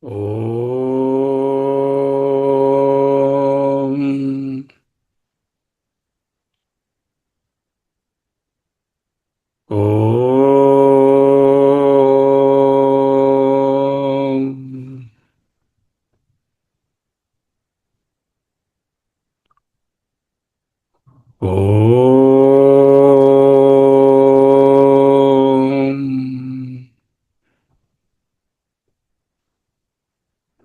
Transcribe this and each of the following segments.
ఓం ఓం ఓం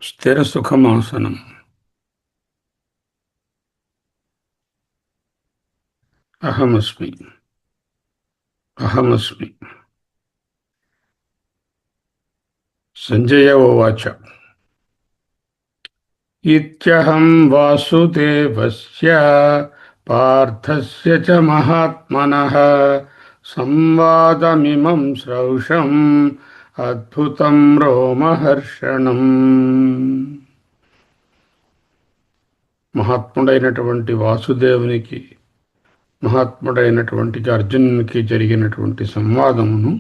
స్థిర సుఖమాసనం. అహమస్మి అహమస్మి. సంజయ ఉవాచ ఇత్యహం వాసుదేవస్య పార్థస్య చ మహాత్మనః సంవాదమిమం శ్రౌషం అద్భుతం రోమహర్షణం. మహాత్ముడైనటువంటి వాసుదేవునికి, మహాత్ముడైనటువంటి అర్జునునికి జరిగినటువంటి సంవాదమును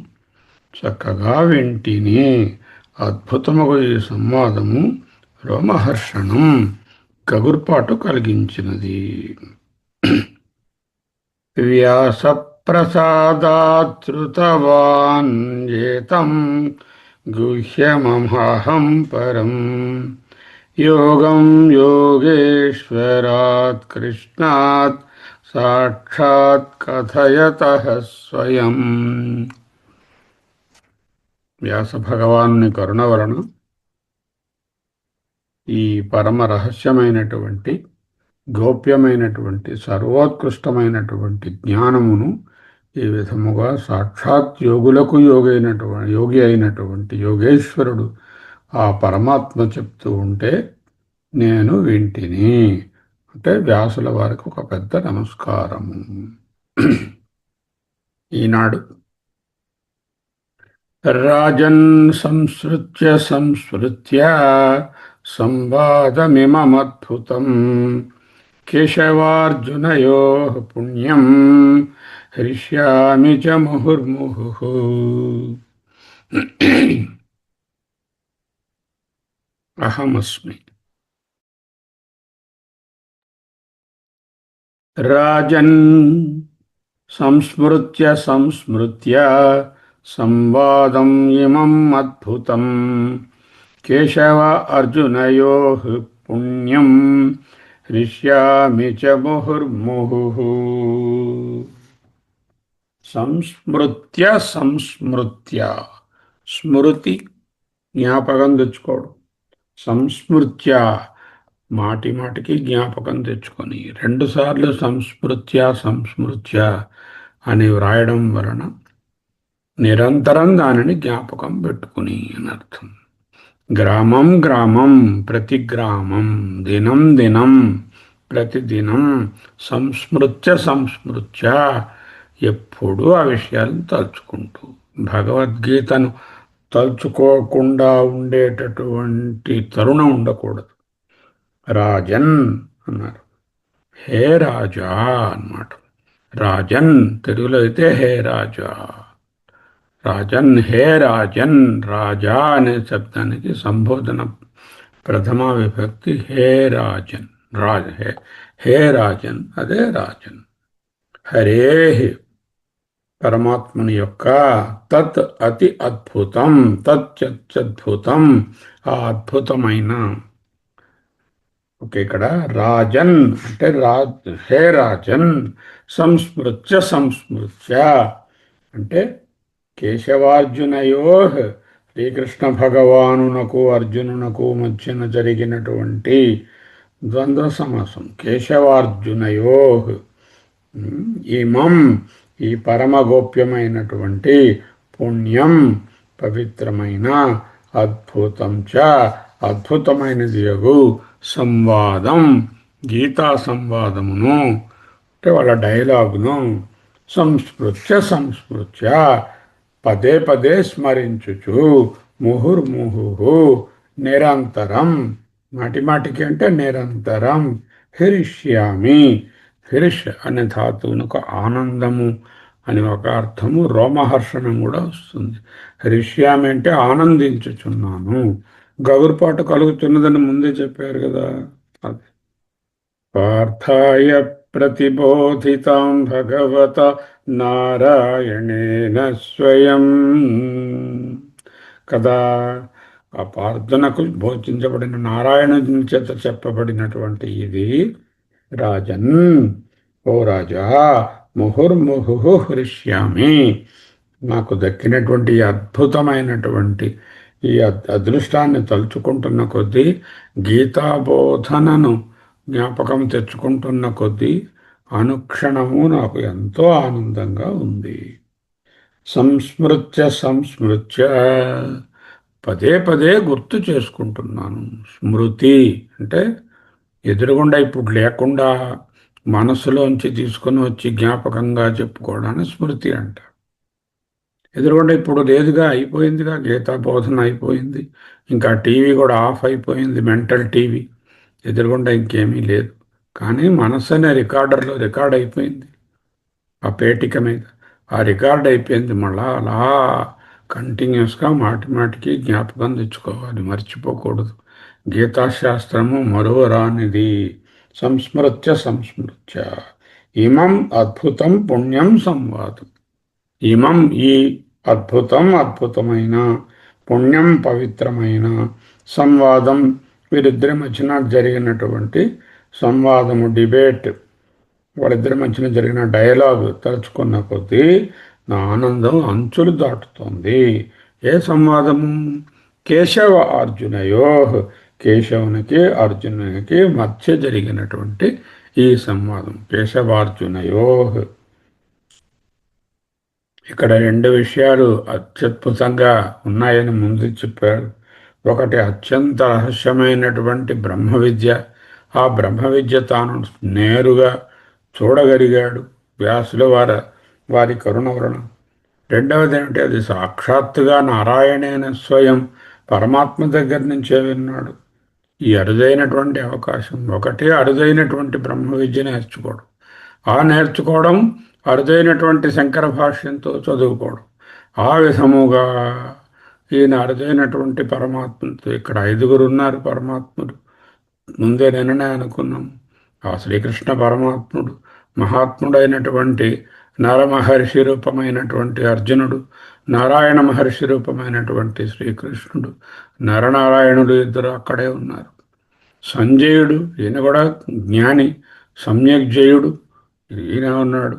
చక్కగా వింటిని. అద్భుతముగా ఈ సంవాదము రోమహర్షణం, గగుర్పాటు కలిగించినది. వ్యాస ప్రసాదాశ్రుతవాన్ ఏతం గుహ్యమహం పరం యోగం యోగేశ్వరాత్ కృష్ణాత్ సాక్షాత్ కథయతః స్వయం. వ్యాస భగవానుని కరుణ వలన ఈ పరమ రహస్యమైనటువంటి, గోప్యమైనటువంటి, సర్వోత్కృష్టమైనటువంటి జ్ఞానమును ఈ విధముగా సాక్షాత్ యోగులకు యోగి అయినటువంటి యోగేశ్వరుడు ఆ పరమాత్మ చెప్తూ ఉంటే నేను వింటిని. అంటే వ్యాసుల వారికి ఒక పెద్ద నమస్కారము. ఈనాడు రాజన్ సంస్మృత్య సంస్మృత్య సంవాదమిమమద్భుతం కేశవార్జునయోః పుణ్యం హృష్యామి చ ముహుర్ముహుః. అహమస్మి. రాజన్ సంస్మృత్య సంస్మృత్య సంవాదం ఇమం అద్భుతం కేశవ అర్జునయోః పుణ్యం హృష్యామి చ ముహుర్ముహుః. సంస్మృత్య సంస్మృత్య, స్మృతి జ్ఞాపకం తెచ్చుకోవడం. సంస్మృత్య మాటి మాటికి జ్ఞాపకం తెచ్చుకొని రెండుసార్లు సంస్మృత్య సంస్మృత్య అని వ్రాయడం వలన నిరంతరం దానిని జ్ఞాపకం పెట్టుకుని అని అర్థం. గ్రామం గ్రామం ప్రతి గ్రామం, దినం దినం ప్రతిదినం, సంస్మృత్య సంస్మృత్య ఎప్పుడూ ఆ విషయాలను తలుచుకుంటూ. భగవద్గీతను తలుచుకోకుండా ఉండేటటువంటి తరుణం ఉండకూడదు. రాజన్ అన్నారు, హే రాజా అన్నమాట. రాజన్ తెలుగులో అయితే హే రాజా. రాజన్, హే రాజన్. రాజా అనే శబ్దానికి సంబోధన ప్రథమ విభక్తి హే రాజన్. హే రాజన్, అదే రాజన్. హరే పరమాత్మని యొక్క, తత్ అతి అద్భుతం, తచ్చద్భుతం ఆ అద్భుతమైన. ఓకే, ఇక్కడ రాజన్ అంటే హే రాజన్. సంస్మృత్య సంస్మృత్య అంటే కేశవార్జునయో, శ్రీకృష్ణ భగవానునకు అర్జునునకు మధ్యన జరిగినటువంటి ద్వంద్వ సమాసం. కేశవార్జునయో ఇమం ఈ పరమగోప్యమైనటువంటి, పుణ్యం పవిత్రమైన, అద్భుతం చ అద్భుతమైనది యగు సంవాదం, గీతా సంవాదమును అంటే వాళ్ళ డైలాగును సంస్మృత్య సంస్మృత్య పదే పదే స్మరించుచు, ముహుర్ముహు నిరంతరం, మాటిమాటికి అంటే నిరంతరం, హృష్యామి. హృష్ అనే ధాతువునకు ఆనందము అని ఒక అర్థము, రోమహర్షణం కూడా వస్తుంది. హృష్యామి అంటే ఆనందించుచున్నాను, గగురుపాటు కలుగుతున్నదని ముందే చెప్పారు కదా. అది పార్థాయ ప్రతిబోధితాం భగవత నారాయణేన స్వయం కదా. ఆ ప్రార్థనకు బోధించబడిన నారాయణుని చేత చెప్పబడినటువంటి ఇది రాజన్, ఓ రాజా, ముహుర్ముహు హృష్యామి, నాకు దక్కినటువంటి ఈ అద్భుతమైనటువంటి ఈ అదృష్టాన్ని తలుచుకుంటున్న కొద్దీ, గీతాబోధనను జ్ఞాపకం తెచ్చుకుంటున్న కొద్దీ అనుక్షణము నాకు ఎంతో ఆనందంగా ఉంది. సంస్మృత్య సంస్మృత్య, పదే పదే గుర్తు చేసుకుంటున్నాను. స్మృతి అంటే ఎదురుగుండా ఇప్పుడు లేకుండా మనసులోంచి తీసుకొని వచ్చి జ్ఞాపకంగా చెప్పుకోవడాన్ని స్మృతి అంట. ఎదురుగుండా ఇప్పుడు లేదుగా, అయిపోయిందిగా, గీతా బోధన అయిపోయింది, ఇంకా టీవీ కూడా ఆఫ్ అయిపోయింది, మెంటల్ టీవీ, ఎదురుగుండా ఇంకేమీ లేదు. కానీ మనసు అనే రికార్డర్లో రికార్డ్ అయిపోయింది ఆ పేటిక మీద. ఆ రికార్డ్ అయిపోయింది, మళ్ళా అలా కంటిన్యూస్గా మాటి మాటికి జ్ఞాపకం తెచ్చుకోవాలి, మర్చిపోకూడదు. గీతాశాస్త్రము మరువరానిది. సంస్మృత్య సంస్మృత్య ఇమం అద్భుతం పుణ్యం సంవాదం. ఇమం ఈ అద్భుతం, అద్భుతమైన పుణ్యం, పవిత్రమైన సంవాదం, వీరిద్దరి మధ్యన జరిగినటువంటి సంవాదము, డిబేట్, వాళ్ళిద్దరి మధ్యన జరిగిన డయలాగ్ తలుచుకున్న కొద్దీ నా ఆనందం అంచులు దాటుతోంది. ఏ సంవాదము? కేశవ అర్జునయో, కేశవునికి అర్జునునికి మధ్య జరిగినటువంటి ఈ సంవాదం. కేశవార్జునయో. ఇక్కడ రెండు విషయాలు అత్యద్భుతంగా ఉన్నాయని ముందు చెప్పారు. ఒకటి అత్యంత రహస్యమైనటువంటి బ్రహ్మ విద్య. ఆ బ్రహ్మ విద్య తాను నేరుగా చూడగలిగాడు వ్యాసుల వారి కరుణ వలన. రెండవది ఏమిటి? అది సాక్షాత్తుగా నారాయణేన స్వయం పరమాత్మ దగ్గర నుంచే విన్నాడు. ఈ అరుదైనటువంటి అవకాశం, ఒకటి అరుదైనటువంటి బ్రహ్మ విద్య నేర్చుకోవడం, ఆ నేర్చుకోవడం అరుదైనటువంటి శంకర భాష్యంతో చదువుకోవడం, ఆ విధముగా ఈయన అరుదైనటువంటి పరమాత్మతో. ఇక్కడ 5 ఉన్నారు పరమాత్ముడు, ముందే నిన్ననే అనుకున్నాం. ఆ శ్రీకృష్ణ పరమాత్ముడు, మహాత్ముడైనటువంటి నరమహర్షి రూపమైనటువంటి అర్జునుడు, నారాయణ మహర్షి రూపమైనటువంటి శ్రీకృష్ణుడు, నరనారాయణుడు ఇద్దరు అక్కడే ఉన్నారు. సంజయుడు, ఈయన కూడా జ్ఞాని, సమ్యగ్జయుడు ఈయన ఉన్నాడు.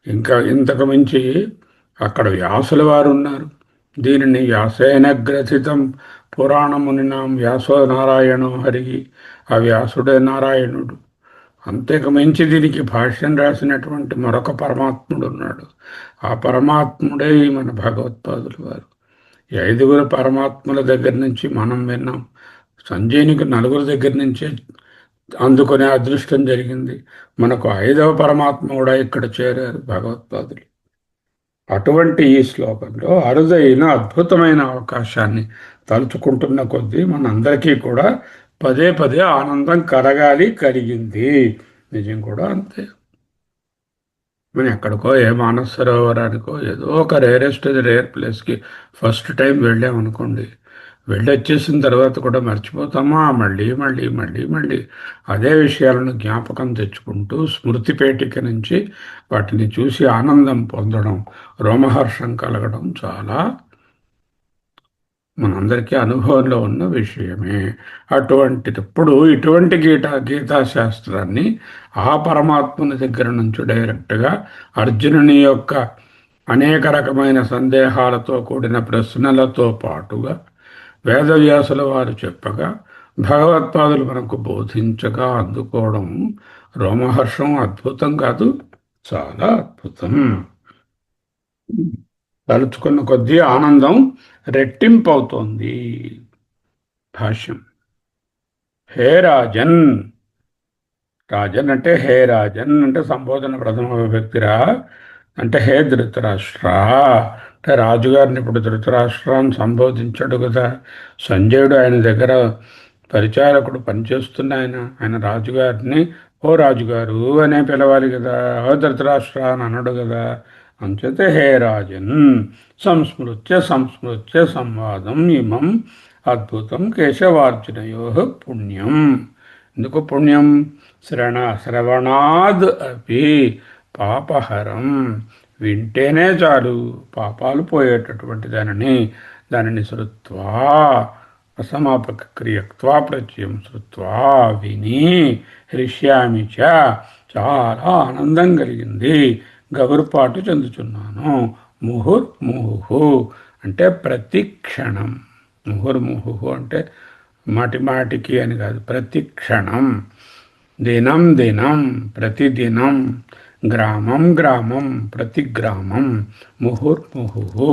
ఇంకా ఇంతకు మించి అక్కడ వ్యాసుల వారు ఉన్నారు. దీనిని వ్యాసేన గ్రథితం పురాణమునినాం వ్యాసో నారాయణో హరి, ఆ వ్యాసుడే నారాయణుడు. అంతకు మించి దీనికి భాష్యం రాసినటువంటి మరొక పరమాత్ముడు ఉన్నాడు. ఆ పరమాత్ముడే మన భగవత్పాదులు వారు. ఈ 5 పరమాత్ముల దగ్గర నుంచి మనం విన్నాం. సంజయునికి 4 దగ్గర నుంచే అందుకునే అదృష్టం జరిగింది. మనకు 5వ పరమాత్మ కూడా ఇక్కడ చేరారు భగవత్పాదులు. అటువంటి ఈ శ్లోకంలో అరుదైన అద్భుతమైన అవకాశాన్ని తలుచుకుంటున్న కొద్దీ మనందరికీ కూడా పదే పదే ఆనందం కలిగింది. నిజం కూడా అంతే. మనం ఎక్కడికో ఏ మానస సరోవరానికో ఏదో ఒక రేర్ ప్లేస్కి ఫస్ట్ టైం వెళ్ళామనుకోండి, వెళ్ళొచ్చేసిన తర్వాత కూడా మర్చిపోతామా? మళ్ళీ మళ్ళీ మళ్ళీ మళ్ళీ అదే విషయాలను జ్ఞాపకం తెచ్చుకుంటూ స్మృతి పేటిక నుంచి వాటిని చూసి ఆనందం పొందడం, రోమహర్షం కలగడం చాలా మనందరికీ అనుభవంలో ఉన్న విషయమే. అటువంటిప్పుడు ఇటువంటి గీతాశాస్త్రాన్ని ఆ పరమాత్మని దగ్గర నుంచి డైరెక్ట్గా అర్జునుని యొక్క అనేక రకమైన సందేహాలతో కూడిన ప్రశ్నలతో పాటుగా వేదవ్యాసుల వారు చెప్పగా భగవత్పాదులు మనకు బోధించగా అందుకోవడం రోమహర్షం అద్భుతం కాదు, చాలా అద్భుతం. తలుచుకున్న కొద్దీ ఆనందం రెట్టింపవుతోంది. భాష్యం. హే రాజన్, రాజన్ అంటే హే రాజన్ అంటే సంబోధన ప్రథమ విభక్తిరా, అంటే హే ధృతరాష్ట్ర అంటే రాజుగారిని ఇప్పుడు ధృతరాష్ట్రాన్ని సంబోధించాడు కదా. సంజయుడు ఆయన దగ్గర పరిచారకుడు పనిచేస్తున్న ఆయన రాజుగారిని ఓ రాజుగారు అనే పిలవాలి కదా, ఓ ధృతరాష్ట్ర అని అన్నాడు కదా. అంచేతే హే రాజన్ సంస్మృత్య సంస్మృత్య సంవాదం ఇమం అద్భుతం కేశవార్జునయో పుణ్యం. ఎందుకు పుణ్యం? శ్రవణాద్ అపి పాపహరం. వింటేనే చాలు పాపాలు పోయేటటువంటి దానిని శృత్వా అసమాపక క్రియక్త్వా ప్రత్యయం శృత్వా విని హృష్యామి చ చాలా ఆనందం కలిగింది, గగురుపాటు చెందుతున్నాను. ముహుర్ముహు అంటే ప్రతి క్షణం. ముహుర్ముహు అంటే మాటి మాటికి అని కాదు, ప్రతి క్షణం. దినం దినం ప్రతిదినం, గ్రామం గ్రామం ప్రతి గ్రామం, ముహుర్ముహు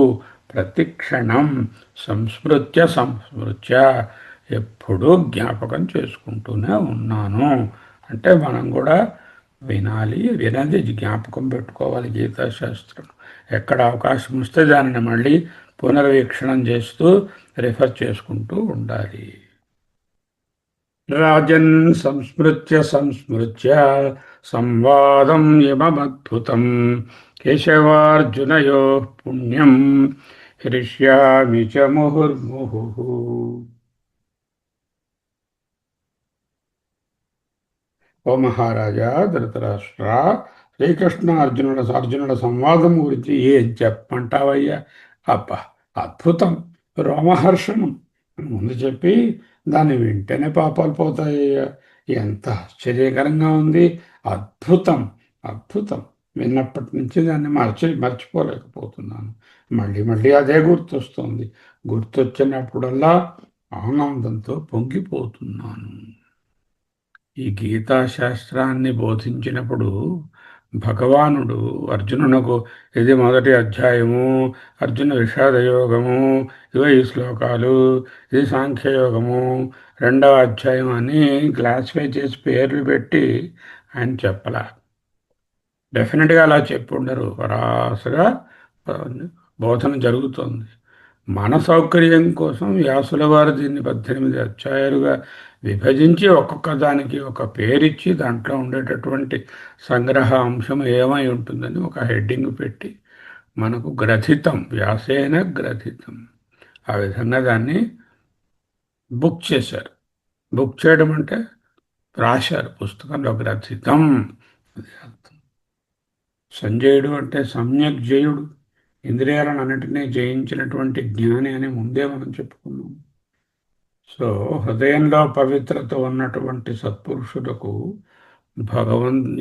ప్రతి క్షణం, సంస్మృత్య సంస్మృత్య ఎప్పుడూ జ్ఞాపకం చేసుకుంటూనే ఉన్నాను. అంటే మనం కూడా వినాలి, వినది జ్ఞాపకం పెట్టుకోవాలి. గీతాశాస్త్రం ఎక్కడ అవకాశం వస్తే దానిని మళ్ళీ పునర్వీక్షణం చేస్తూ రిఫర్ చేసుకుంటూ ఉండాలి. రాజన్ సంస్మృత్య సంస్మృత్య సంవాదం యమమద్భుతం కేశవార్జునయో పుణ్యం హృష్యామి చ ముహుర్ముహు. ఓ మహారాజా ధృతరాష్ట్ర, అర్జునుల సంవాదం గురించి ఏం చెప్పంటావయ్యా? అబ్బా, అద్భుతం, రోమహర్షణం అని ముందు చెప్పి దాన్ని వింటేనే పాపాలు పోతాయ్యా. ఎంత ఆశ్చర్యకరంగా ఉంది! అద్భుతం, అద్భుతం. విన్నప్పటి నుంచి దాన్ని మర్చిపోలేకపోతున్నాను. మళ్ళీ మళ్ళీ అదే గుర్తొస్తుంది. గుర్తొచ్చినప్పుడల్లా ఆనందంతో పొంగిపోతున్నాను. ఈ గీతాశాస్త్రాన్ని బోధించినప్పుడు భగవానుడు అర్జునునకు, ఇది మొదటి అధ్యాయము, అర్జున విషాదయోగము, ఇవో ఈ శ్లోకాలు, ఇది సాంఖ్యయోగము, రెండవ అధ్యాయం అని క్లాసిఫై చేసి పేర్లు పెట్టి ఆయన చెప్పలా. డెఫినెట్గా అలా చెప్పుండరు. వరాసగా బోధన జరుగుతోంది. మన సౌకర్యం కోసం వ్యాసుల వారు దీన్ని 18 అధ్యాయాలుగా విభజించి ఒక్కొక్క దానికి ఒక పేరిచ్చి దాంట్లో ఉండేటటువంటి సంగ్రహ అంశం ఏమై ఉంటుందని ఒక హెడ్డింగ్ పెట్టి మనకు గ్రథితం, వ్యాసేన గ్రథితం, ఆ విధంగా దాన్ని బుక్ చేశారు. బుక్ చేయడం అంటే రాశారు, పుస్తకంలో గ్రథితం. సంజయుడు అంటే సమ్యక్ జయుడు, ఇంద్రియాలను అన్నిటినీ జయించినటువంటి జ్ఞాని అని ముందే మనం చెప్పుకున్నాం. సో హృదయంలో పవిత్రత ఉన్నటువంటి సత్పురుషులకు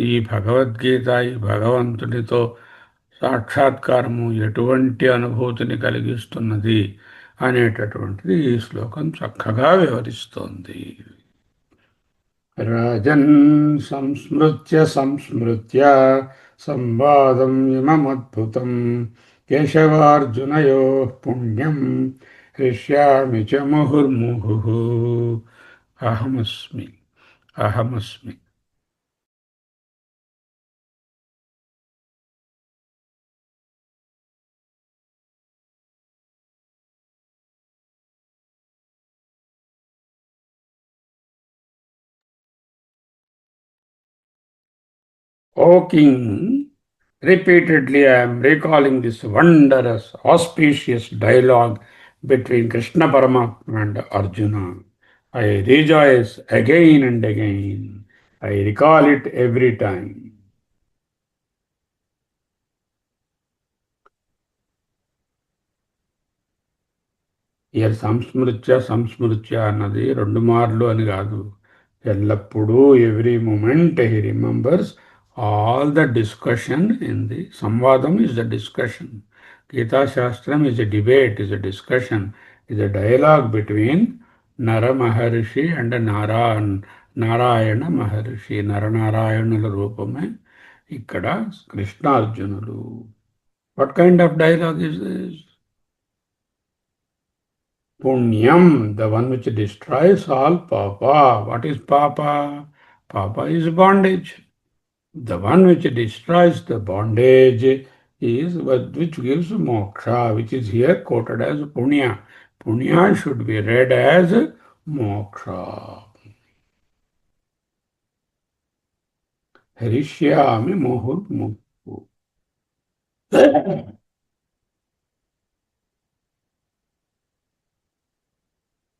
ఈ భగవద్గీత, ఈ భగవంతునితో సాక్షాత్కారము ఎటువంటి అనుభూతిని కలిగిస్తున్నది అనేటటువంటిది ఈ శ్లోకం చక్కగా వివరిస్తోంది. రాజన్ సంస్మృత్య సంస్మృత్య సంవాదం ఇమమద్భుతం కేశవార్జునయో పుణ్యం హృష్యామి చ ముహుర్ముహు. అహమస్మి, అహమస్మి. O king, repeatedly I am recalling this wondrous, auspicious dialogue between Krishna Paramatma and Arjuna. I rejoice again and again. I recall it every time. Here సంస్మృత్య అన్నది 2 మార్లు అని కాదు. ఎల్లప్పుడూ, every moment he remembers all the discussion in the సంవాదం is the discussion. గీతాశాస్త్రం is a debate, is a discussion, is a dialogue between Nara Maharshi and Narayana Maharshi. నరనారాయణుల రూపమే ఇక్కడ కృష్ణార్జునులు. What kind of dialogue is this? Punyam, the one which destroys all papa. What is papa? Papa is bondage. The one which destroys the bondage is which gives moksha, which is here quoted as punya. Punya should be read as moksha. Harishyami muhurmuhu.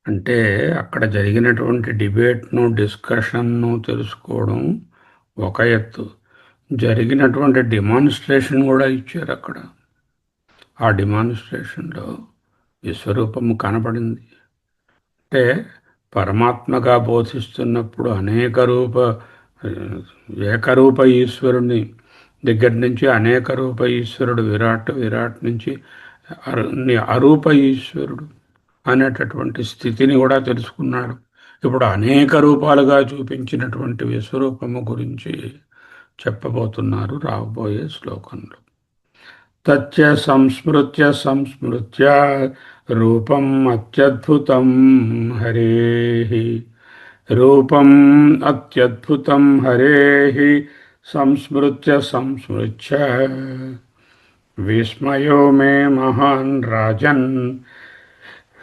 అంటే అక్కడ జరిగినటువంటి డిబేట్ను డిస్కషన్ను తెలుసుకోవడం ఒక ఎత్తు, జరిగినటువంటి demonstration కూడా ఇచ్చారు అక్కడ. ఆ డిమాన్స్ట్రేషన్లో విశ్వరూపము కనపడింది. అంటే పరమాత్మగా బోధిస్తున్నప్పుడు అనేక రూప ఏకరూప ఈశ్వరుని దగ్గర నుంచి అనేక రూప ఈశ్వరుడు విరాట్, విరాట్ నుంచి అరూప ఈశ్వరుడు అనేటటువంటి స్థితిని కూడా తెలుసుకున్నాడు. ఇప్పుడు అనేక రూపాలుగా చూపించినటువంటి విశ్వరూపము గురించి చెప్పబోతున్నారు రాబోయే శ్లోకంలో. తచ్చ సంస్మృత్య సంస్మృత్య రూపం అత్యద్భుతం హరేః. రూపం అత్యద్భుతం హరేః సంస్మృత్య సంస్మృత్య విస్మయో మే మహాన్ రాజన్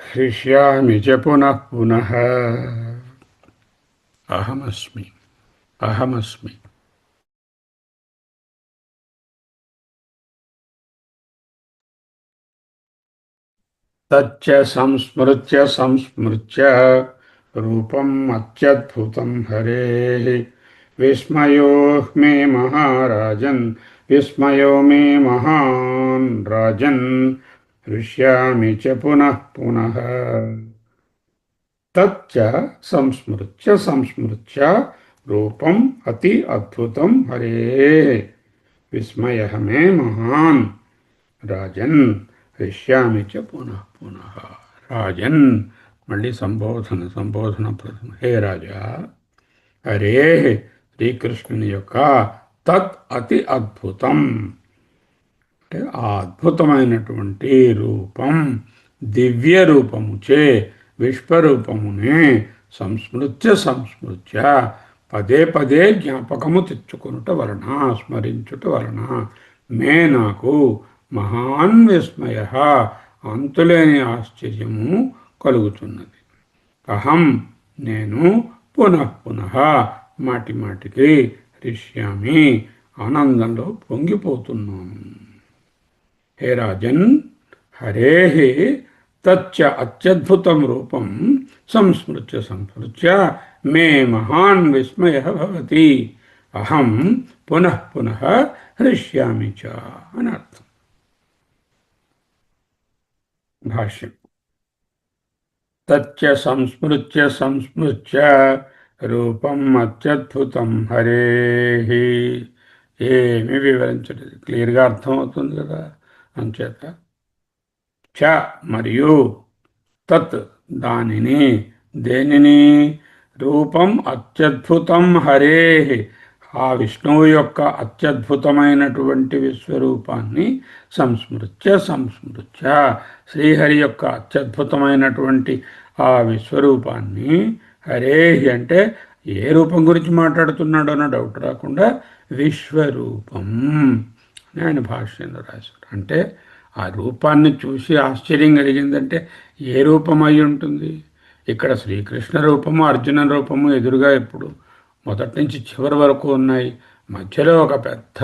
హృష్యామి చ పునః పునః. అహమస్మి అహమస్మి. తచ్చ సంస్మృత్య సంస్మృత్య రూపం అత్యద్భుతం హరేః విస్మయో మే మహారాజన్ విస్మయో మే మహాన్ రాజన్ హృష్యామి చ పునః పునః. తచ్చ సంస్మృత్య సంస్మృత్య రూపం అతి అద్భుతం హరేః విస్మయః మే మహాన్ రాజన్ హృష్యామి చ పునః పునః. రాజన్ మళ్ళీ సంబోధన ప్రథమ. హే రాజా, హరే శ్రీకృష్ణుని యొక్క తత్ అతి అద్భుతం అంటే ఆ అద్భుతమైనటువంటి రూపం, దివ్య రూపముచే విశ్వరూపమునే సంస్మృత్య సంస్మృత్య పదే పదే జ్ఞాపకము తెచ్చుకొనుట వలన, స్మరించుట వలన మే నాకు మహాన్ విస్మయ అంతులేని ఆశ్చర్యము కలుగుతున్నది. అహం నేను పునః పునః మాటి మాటికి హృష్యామి ఆనందంలో పొంగిపోతున్నాను. హే రాజన్, హరేః తచ్చ అత్యద్భుతం రూపం సంస్మృత్య సంస్మృత్య మే మహాన్ విస్మయ భవతి. అహం పునః పునః హృష్యామి చ అని అర్థం. భాష్యం. తచ్చ సంస్మృత్య సంస్మృత్య రూపం అత్యద్భుతం హరేః. ఏమి వివరించలేదు, క్లియర్గా అర్థమవుతుంది కదా. అంచేత చ మరియు తత్ దానిని, దేనిని, రూపం అత్యద్భుతం హరేః ఆ విష్ణువు యొక్క అత్యద్భుతమైనటువంటి విశ్వరూపాన్ని సంస్మృత్య సంస్మృత్య శ్రీహరి యొక్క అత్యద్భుతమైనటువంటి ఆ విశ్వరూపాన్ని, హరేః అంటే ఏ రూపం గురించి మాట్లాడుతున్నాడో అన్న డౌట్ రాకుండా విశ్వరూపం అని ఆయన భాష్యంలో రాశారు. అంటే ఆ రూపాన్ని చూసి ఆశ్చర్యం కలిగిందంటే ఏ రూపం అయి ఉంటుంది? ఇక్కడ శ్రీకృష్ణ రూపము, అర్జున రూపము ఎదురుగా ఎప్పుడు మొదటి నుంచి చివరి వరకు ఉన్నాయి. మధ్యలో ఒక పెద్ద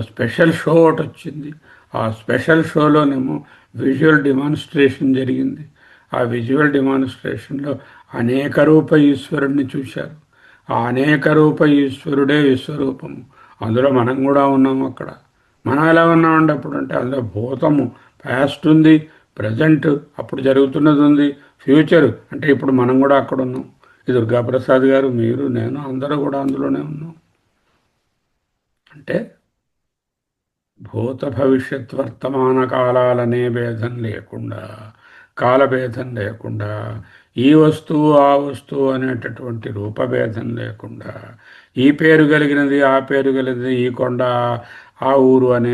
స్పెషల్ షో ఒకటి వచ్చింది. ఆ స్పెషల్ షోలోనేమో విజువల్ డిమాన్స్ట్రేషన్ జరిగింది. ఆ విజువల్ డిమాన్స్ట్రేషన్లో అనేక రూప ఈశ్వరుడిని చూశారు. ఆ అనేక రూప ఈశ్వరుడే విశ్వరూపము. అందులో మనం కూడా ఉన్నాము. అక్కడ మనం ఎలా ఉన్నామండి అప్పుడు అంటే అందులో భూతము, పాస్ట్ ఉంది, ప్రజెంట్ అప్పుడు జరుగుతున్నది ఉంది, ఫ్యూచర్ అంటే ఇప్పుడు మనం కూడా అక్కడ ఉన్నాం. ఈ దుర్గాప్రసాద్ గారు, మీరు, నేను అందరూ కూడా అందులోనే ఉన్నాం. అంటే భూత భవిష్యత్ వర్తమాన కాలాలనే భేదం లేకుండా, కాలభేదం లేకుండా, ఈ వస్తువు ఆ వస్తువు అనేటటువంటి రూపభేదం లేకుండా, ఈ పేరు కలిగినది ఆ పేరు కలిగినది, ఈ కొండ ఆ ఊరు అనే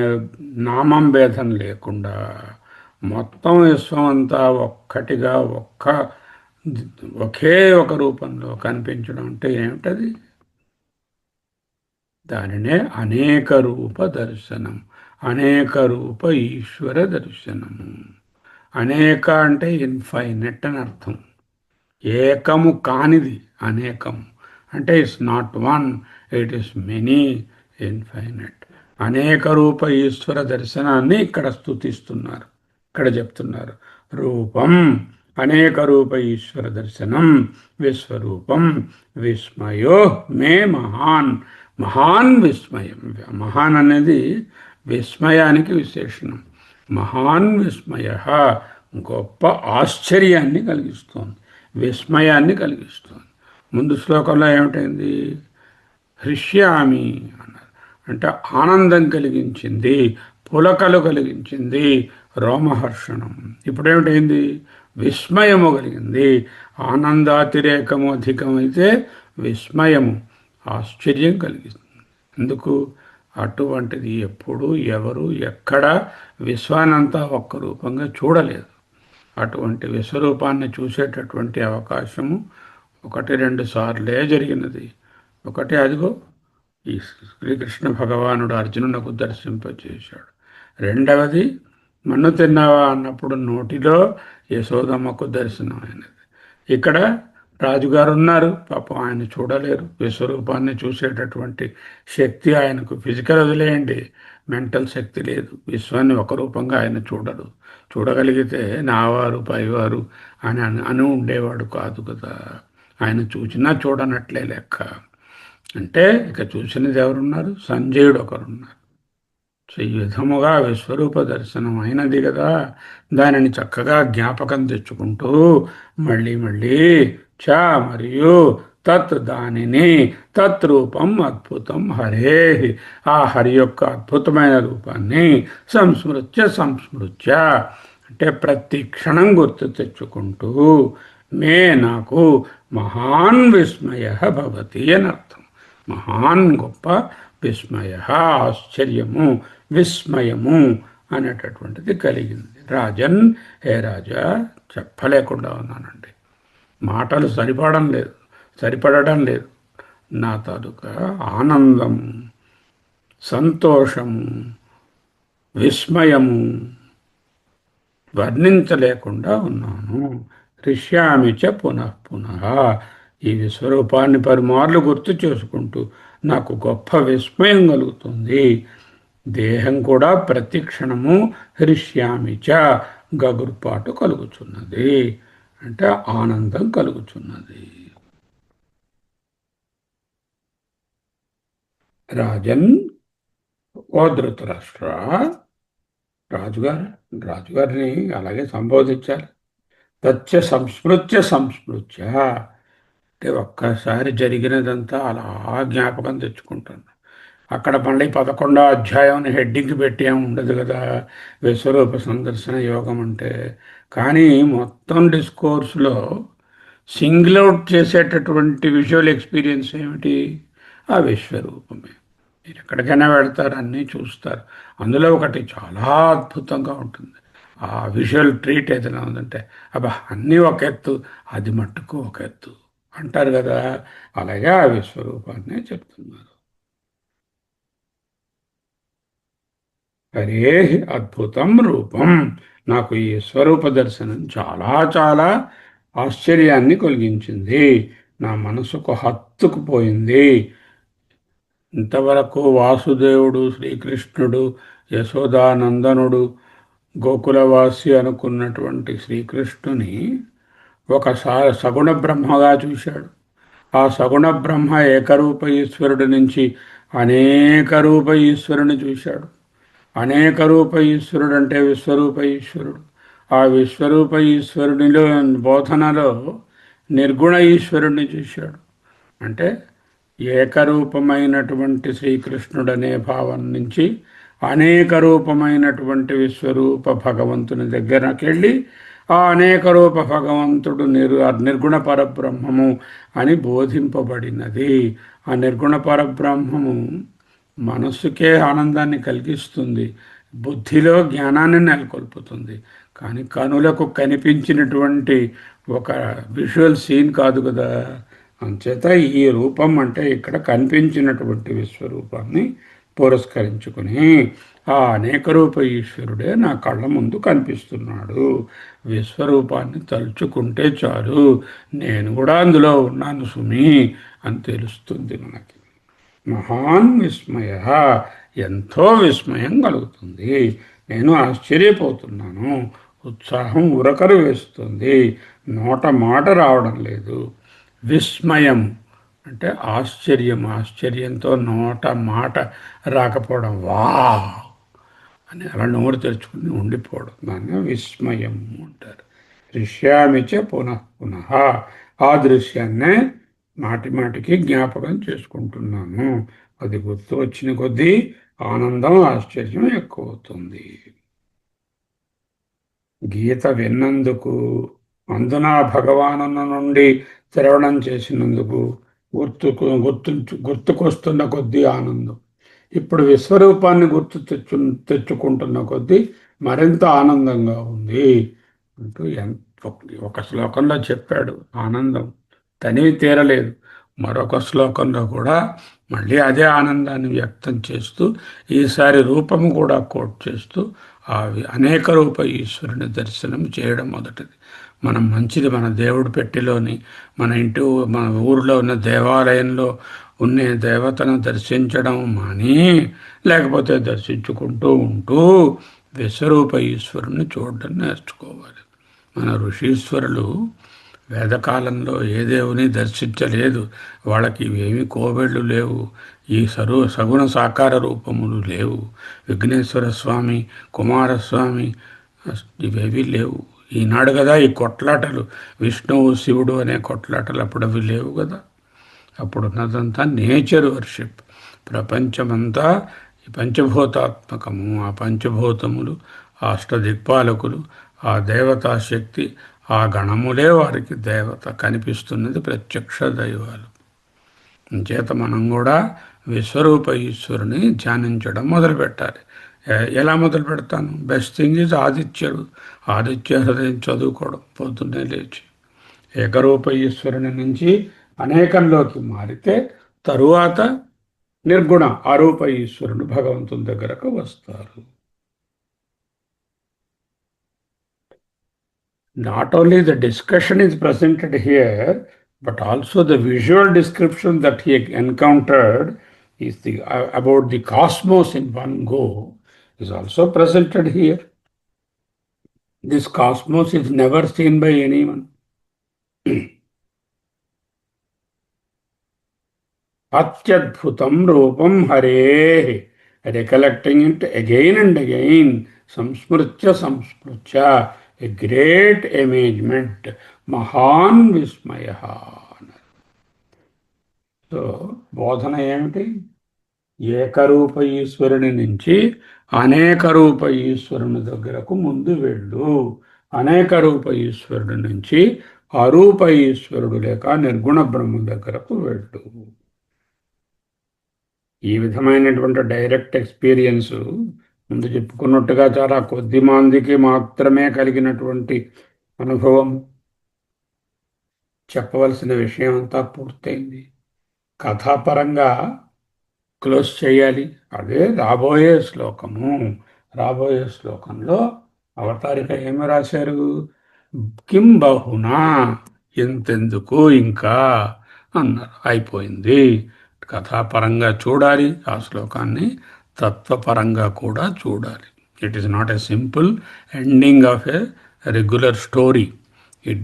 నామం భేదం లేకుండా మొత్తం విశ్వం అంతా ఒక్కటిగా ఒకే ఒక రూపంలో కనిపించడం అంటే ఏమిటది? దానినే అనేక రూప దర్శనం, అనేక రూప ఈశ్వర దర్శనము. అనేక అంటే ఇన్ఫైనెట్ అని అర్థం. ఏకము కానిది అనేకము అంటే it's not one, it is many, infinite. అనేక రూప ఈశ్వర దర్శనాన్ని ఇక్కడ స్తుతిస్తున్నారు, ఇక్కడ చెప్తున్నారు. రూపం అనేక రూప ఈశ్వర దర్శనం విశ్వరూపం విస్మయో మే మహాన్. మహాన్ విస్మయం. మహాన్ అనేది విస్మయానికి విశేషణం. మహాన్ విస్మయ గొప్ప ఆశ్చర్యాన్ని కలిగిస్తోంది, విస్మయాన్ని కలిగిస్తోంది. ముందు శ్లోకంలో ఏమిటైంది? హృష్యామి అన్నారు, అంటే ఆనందం కలిగించింది, పులకలు కలిగించింది, రోమహర్షణం. ఇప్పుడేమిటైంది? విస్మయము కలిగింది. ఆనందాతిరేకము అధికమైతే విస్మయము, ఆశ్చర్యం కలిగిస్తుంది. ఎందుకు? అటువంటిది ఎప్పుడు ఎవరు ఎక్కడ విశ్వానంతా ఒక్క రూపంగా చూడలేదు. అటువంటి విశ్వరూపాన్ని చూసేటటువంటి అవకాశము ఒకటి రెండు సార్లే జరిగినది. ఒకటి అదిగో ఈ శ్రీకృష్ణ భగవానుడు అర్జునునకు దర్శింపచేశాడు. రెండవది మన్ను తిన్నావా అన్నప్పుడు నోటిలో యశోదమ్మకు దర్శనం అయినది. ఇక్కడ రాజుగారు ఉన్నారు, పాపం ఆయన చూడలేరు. విశ్వరూపాన్ని చూసేటటువంటి శక్తి ఆయనకు, ఫిజికల్ వదిలేయండి, మెంటల్ శక్తి లేదు. విశ్వాన్ని ఒక రూపంగా ఆయన చూడరు. చూడగలిగితే నావారు పైవారు అని అని ఉండేవాడు కాదు కదా. ఆయన చూసినా చూడనట్లే లెక్క. అంటే ఇక చూసినది ఎవరున్నారు? సంజయుడు ఒకరున్నారు. ఈ విధముగా విశ్వరూప దర్శనం అయినది కదా, దానిని చక్కగా జ్ఞాపకం తెచ్చుకుంటూ మళ్ళీ మళ్ళీ చ మరియు తత్ దానిని, తత్ రూపం అద్భుతం హరే, ఆ హరి యొక్క అద్భుతమైన రూపాన్ని సంస్మృత్య సంస్మృత్య అంటే ప్రతి క్షణం గుర్తు తెచ్చుకుంటూ మే నాకు మహాన్ విస్మయ భవతి అని అర్థం. మహాన్ గొప్ప, విస్మయ ఆశ్చర్యము, విస్మయము అనేటటువంటిది కలిగింది. రాజన్, హే రాజా, చెప్పలేకుండా ఉన్నానండి, మాటలు సరిపడడం లేదు. నా తాలూకా ఆనందము, సంతోషము, విస్మయము వర్ణించలేకుండా ఉన్నాను. రిష్యామిచ పునః పునః, ఈ విశ్వరూపాన్ని పలుమార్లు గుర్తు చేసుకుంటూ నాకు గొప్ప విస్మయం కలుగుతుంది. దేహం కూడా ప్రతి క్షణము హృష్యామిచ గగుర్పాటు కలుగుచున్నది, అంటే ఆనందం కలుగుచున్నది. రాజన్, ఓ ధృతరాష్ట్ర, రాజుగారిని అలాగే సంబోధించాలి. తచ్చ సంస్మృత్య సంస్మృత్య అంటే ఒక్కసారి జరిగినదంతా అలా జ్ఞాపకం తెచ్చుకుంటాను. అక్కడ మళ్ళీ 11వ అధ్యాయం హెడ్డింగ్ పెట్టి ఏమి ఉండదు కదా విశ్వరూప సందర్శన యోగం అంటే. కానీ మొత్తం డిస్కోర్స్లో సింగిల్ అవుట్ చేసేటటువంటి విజువల్ ఎక్స్పీరియన్స్ ఏమిటి? ఆ విశ్వరూపమే. మీరు ఎక్కడికైనా వెళ్తారు, అన్నీ చూస్తారు. అందులో ఒకటి చాలా అద్భుతంగా ఉంటుంది. ఆ విజువల్ ట్రీట్ ఏదైనా ఉందంటే అబ్బా అన్నీ ఒక ఎత్తు, అది మట్టుకు ఒక ఎత్తు అంటారు కదా. అలాగే ఆ విశ్వరూపాన్నే చెప్తున్నారు. హరే అద్భుతం రూపం, నాకు ఈ స్వరూప దర్శనం చాలా చాలా ఆశ్చర్యాన్ని కలిగించింది. నా మనసుకు హత్తుకుపోయింది. ఇంతవరకు వాసుదేవుడు, శ్రీకృష్ణుడు, యశోదానందనుడు, గోకులవాసి అనుకున్నటువంటి శ్రీకృష్ణుని ఒకసారి సగుణ బ్రహ్మగా చూశాడు. ఆ సగుణ బ్రహ్మ ఏకరూప ఈశ్వరుడి నుంచి అనేక రూప ఈశ్వరుని చూశాడు. అనేక రూప ఈశ్వరుడు అంటే విశ్వరూప ఈశ్వరుడు. ఆ విశ్వరూప ఈశ్వరునిలో బోధనలో నిర్గుణ ఈశ్వరుణ్ణి చూశాడు. అంటే ఏకరూపమైనటువంటి శ్రీకృష్ణుడనే భావం నుంచి అనేక రూపమైనటువంటి విశ్వరూప భగవంతుని దగ్గరకు వెళ్ళి ఆ అనేక రూప భగవంతుడు నిర్గుణ పరబ్రహ్మము అని బోధింపబడినది. ఆ నిర్గుణ పరబ్రహ్మము మనస్సుకే ఆనందాన్ని కలిగిస్తుంది, బుద్ధిలో జ్ఞానాన్ని నెలకొల్పుతుంది. కానీ కనులకు కనిపించినటువంటి ఒక విజువల్ సీన్ కాదు కదా. అంచేత ఈ రూపం అంటే ఇక్కడ కనిపించినటువంటి విశ్వరూపాన్ని పురస్కరించుకుని ఆ అనేక రూప ఈశ్వరుడే నా కళ్ళ ముందు కనిపిస్తున్నాడు. విశ్వరూపాన్ని తలుచుకుంటే చాలు, నేను కూడా అందులో ఉన్నాను సుమి అని తెలుస్తుంది మనకి. మహాన్ విస్మయ, ఎంతో విస్మయం కలుగుతుంది. నేను ఆశ్చర్యపోతున్నాను. ఉత్సాహం ఉరకలు వేస్తుంది. నోట మాట రావడం లేదు. విస్మయం అంటే ఆశ్చర్యం. ఆశ్చర్యంతో నోట మాట రాకపోవడం. వా అని అలా నోరు తెరుచుకుని ఉండిపోవడం, దాన్ని విస్మయం అంటారు. దృశ్యామిచ పునః పునః, ఆ దృశ్యాన్నే మాటి మాటికి జ్ఞాపకం చేసుకుంటున్నాను. అది గుర్తు వచ్చిన కొద్దీ ఆనందం ఆశ్చర్యం ఎక్కువ అవుతుంది. గీత విన్నందుకు, అందున భగవాను నుండి శ్రవణం చేసినందుకు గుర్తుకొస్తున్న కొద్దీ ఆనందం. ఇప్పుడు విశ్వరూపాన్ని తెచ్చుకుంటున్న కొద్దీ మరింత ఆనందంగా ఉంది అంటూ ఒక శ్లోకంలో చెప్పాడు. ఆనందం తనివి తీరలేదు. మరొక శ్లోకంలో కూడా మళ్ళీ అదే ఆనందాన్ని వ్యక్తం చేస్తూ, ఈసారి రూపము కూడా కోట్ చేస్తూ, అనేక రూప ఈశ్వరుని దర్శనం చేయడం మొదటిది. మనం మంచిది మన దేవుడి పెట్టెలోని, మన ఊరిలో ఉన్న దేవాలయంలో ఉన్న దేవతను దర్శించడం మాని, లేకపోతే దర్శించుకుంటూ ఉంటూ విశ్వరూప ఈశ్వరుని చూడడం నేర్చుకోవాలి. మన ఋషీశ్వరులు వేదకాలంలో ఏ దేవుని దర్శించలేదు. వాళ్ళకి ఇవేమి కోవెళ్ళు లేవు, ఈ సగుణ సాకార రూపములు లేవు. విఘ్నేశ్వర స్వామి, కుమారస్వామి ఇవేవి లేవు. ఈనాడు కదా ఈ కొట్లాటలు, విష్ణువు శివుడు అనే కొట్లాటలు. అప్పుడు అవి లేవు కదా. అప్పుడు ఉన్నదంతా నేచర్ వర్షిప్. ప్రపంచమంతా ఈ పంచభూతాత్మకము. ఆ పంచభూతములు, ఆ అష్టదిక్పాలకులు, ఆ దేవతాశక్తి, ఆ గణములే వారికి దేవత. కనిపిస్తున్నది ప్రత్యక్ష దైవాలు. చేత మనం కూడా విశ్వరూప ఈశ్వరుని ధ్యానించడం మొదలుపెట్టాలి. ఎలా మొదలు పెడతాను? బెస్ట్ థింగ్ ఈజ్ ఆదిత్యుడు. ఆదిత్య హృదయం చదువుకోవడం పొద్దున్నే లేచి. ఏకరూప ఈశ్వరుని నుంచి అనేకంలోకి మారితే తరువాత నిర్గుణ అరూప ఈశ్వరుడు భగవంతుని దగ్గరకు వస్తారు. Not only the discussion is presented here, but also the visual description that he encountered is about the cosmos in one go is also presented here. This cosmos is never seen by anyone. అత్యద్భుతం రూపం Hare, recollecting it again and again, సంస్మృత్య a great amazement, మహాన్ విస్మయ. So బోధన ఏమిటి? ఏకరూప ఈశ్వరుని నుంచి అనేక రూప ఈశ్వరుని దగ్గరకు ముందు వెళ్ళు. అనేక రూప ఈశ్వరుడి నుంచి అరూప ఈశ్వరుడు లేక నిర్గుణ బ్రహ్మ దగ్గరకు వెళ్ళు. ఈ విధమైనటువంటి డైరెక్ట్ ఎక్స్పీరియన్స్ ముందు చెప్పుకున్నట్టుగా చాలా కొద్ది మందికి మాత్రమే కలిగినటువంటి అనుభవం. చెప్పవలసిన విషయం అంతా పూర్తయింది. కథాపరంగా క్లోజ్ చేయాలి. అదే రాబోయే శ్లోకము. రాబోయే శ్లోకంలో అవతారిక ఏమి రాశారు? కిం బహునా, ఎంతెందుకు ఇంకా అన్నారు. అయిపోయింది. కథాపరంగా చూడాలి ఆ శ్లోకాన్ని, తత్వపరంగా కూడా చూడాలి. It is not a simple ending of a regular story.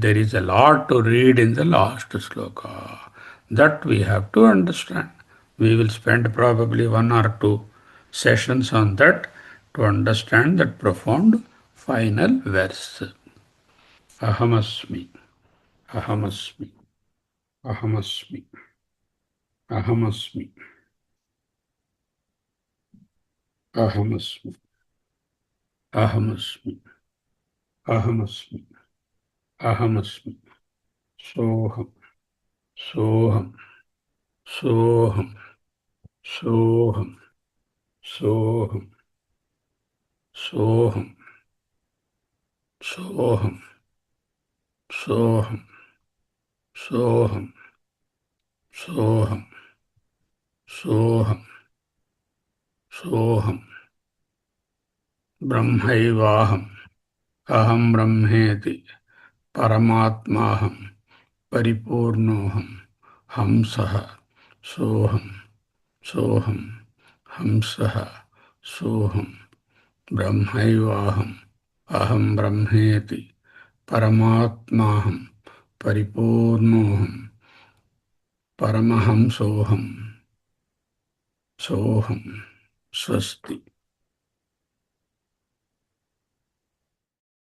There is a lot to read in the last Shloka. That we have to understand. We will spend probably 1 or 2 sessions on that to understand that profound final verse. Ahamasmi, Ahamasmi, Ahamasmi, Ahamasmi, Ahamasmi, Ahamasmi, Ahamasmi, Ahamasmi, Soham, Soham, Soham, Soham, Soham, Soham, Soham, Soham, Soham, Soham, Soham, Soham, Brahmaivaham, Aham Brahmeti, Paramatmaham, Paripurnoham, Hamsaha, Soham, Soham, Hamsaha, Soham, Brahmaivaham, అహం బ్రహ్మేతి పరమాత్మాహం పరిపూర్ణోహం పరమహంసోహం సోహం స్వస్తి.